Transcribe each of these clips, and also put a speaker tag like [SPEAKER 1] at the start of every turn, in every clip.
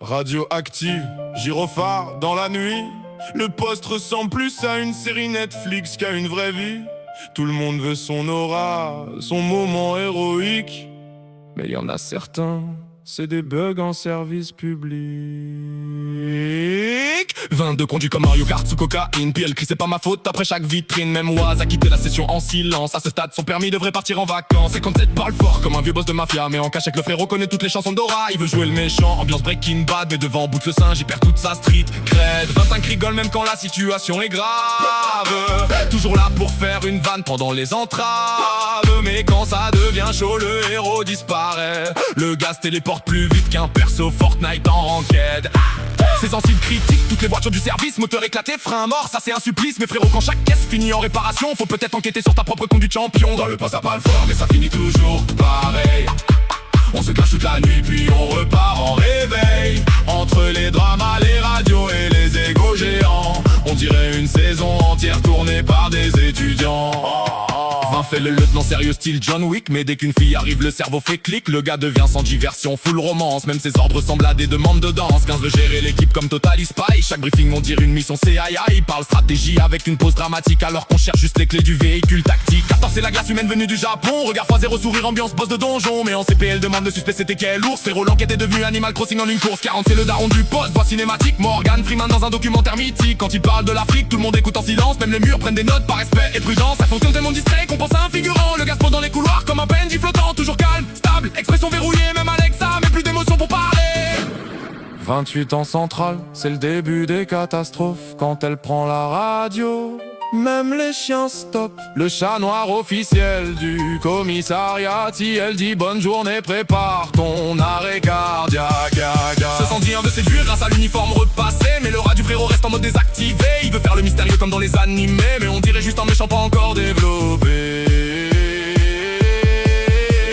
[SPEAKER 1] radioactive, gyrophare dans la nuit. Le poste ressemble plus à une série Netflix qu'à une vraie vie. Tout le monde veut son aura, son moment héroïque. Mais il y en a certains, c'est des bugs en service public. 22 conduits comme Mario Kart sous cocaïne. Puis elle crie c'est pas ma faute après chaque vitrine. Même Oise a quitté la session en silence. À ce stade son permis devrait partir en vacances. Et quand elle parle fort comme un vieux boss de mafia. Mais en cachette le frérot connaît toutes les chansons d'Ora. Il veut jouer le méchant, ambiance Breaking Bad. Mais devant bout de le singe il perd toute sa street cred. 25 rigolent même quand la situation est grave. Toujours là pour faire une vanne pendant les entraves. Mais quand ça devient chaud le héros disparaît. Le gars se téléporte plus vite qu'un perso Fortnite en ranked. C'est sensible critique, toutes les voitures du service, moteur éclaté, frein mort, ça c'est un supplice. Mais frérot quand chaque caisse finit en réparation, faut peut-être enquêter sur ta propre conduite champion. Dans le pas ça parle fort mais ça finit toujours pareil. On se cache toute la nuit puis on repart en réveil. Entre les dramas, les radios et les égos géants, on dirait une saison entière tournée par des étudiants. 20 fait le lieutenant sérieux style John Wick. Mais dès qu'une fille arrive le cerveau fait clic. Le gars devient sans diversion, full romance. Même ses ordres ressemblent à des demandes de danse. 15 veut gérer l'équipe comme Total Spy. Chaque briefing on dirait une mission CIA. Il parle stratégie avec une pause dramatique. Alors qu'on cherche juste les clés du véhicule tactique. 14 c'est la glace humaine venue du Japon. Regard x0 sourire ambiance boss de donjon. Mais en CPL demande le suspect c'était quel ours. Frérot l'enquête est devenue Animal Crossing en une course. 40 c'est le daron du poste, voix cinématique. Morgan Freeman dans un documentaire mythique. Quand il parle de l'Afrique tout le monde écoute en silence. Même les murs prennent des notes par respect et prudence. Ça fonctionne tellement distrait qu'on pense à un figurant. Le gaspo dans les couloirs comme un PNJ flottant. Toujours calme, stable, expression verrouillée. Même Alexa mais plus d'émotion pour parler. 28 ans centrale, c'est le début des catastrophes. Quand elle prend la radio, même les chiens stoppent. Le chat noir officiel du commissariat, si elle dit bonne journée, prépare ton arrêt cardiaque. Ce 111 veut séduire grâce à l'uniforme repassé. Mais le rat du frérot reste en mode désactivé. Il veut faire le mystérieux comme dans les animés. Mais on dirait juste un méchant pas encore développé.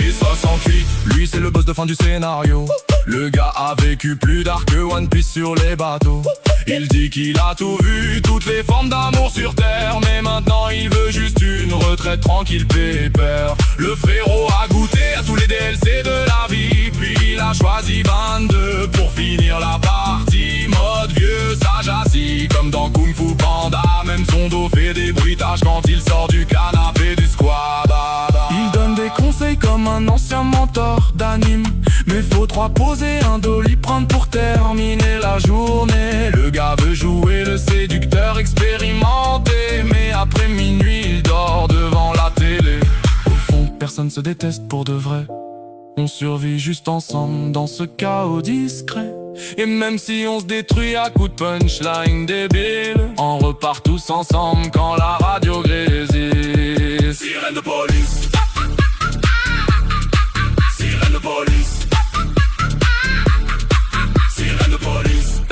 [SPEAKER 1] Et 68, lui c'est le boss de fin du scénario. Le gars a vécu plus d'art que One Piece sur les bateaux. Il dit qu'il a tout vu, toutes les formes d'amour sur terre. Mais maintenant il veut juste une retraite tranquille pépère. Le frérot a goûté à tous les DLC de la vie. Puis il a choisi 22 pour finir la partie. Mode vieux sage assis comme dans Kung Fu Panda. Même son dos fait des bruitages quand il sort du canapé du squad. Il donne des conseils comme un ancien mentor d'anime. Mais faut 3 poser, un doliprane pour terminer la journée. Le gars veut jouer le séducteur expérimenté. Mais après minuit il dort devant la télé. Au fond personne se déteste pour de vrai. On survit juste ensemble dans ce chaos discret. Et même si on se détruit à coups de punchline débile, on repart tous ensemble quand la radio grésille. Sirène de police. Sirène de police. Sirène de police.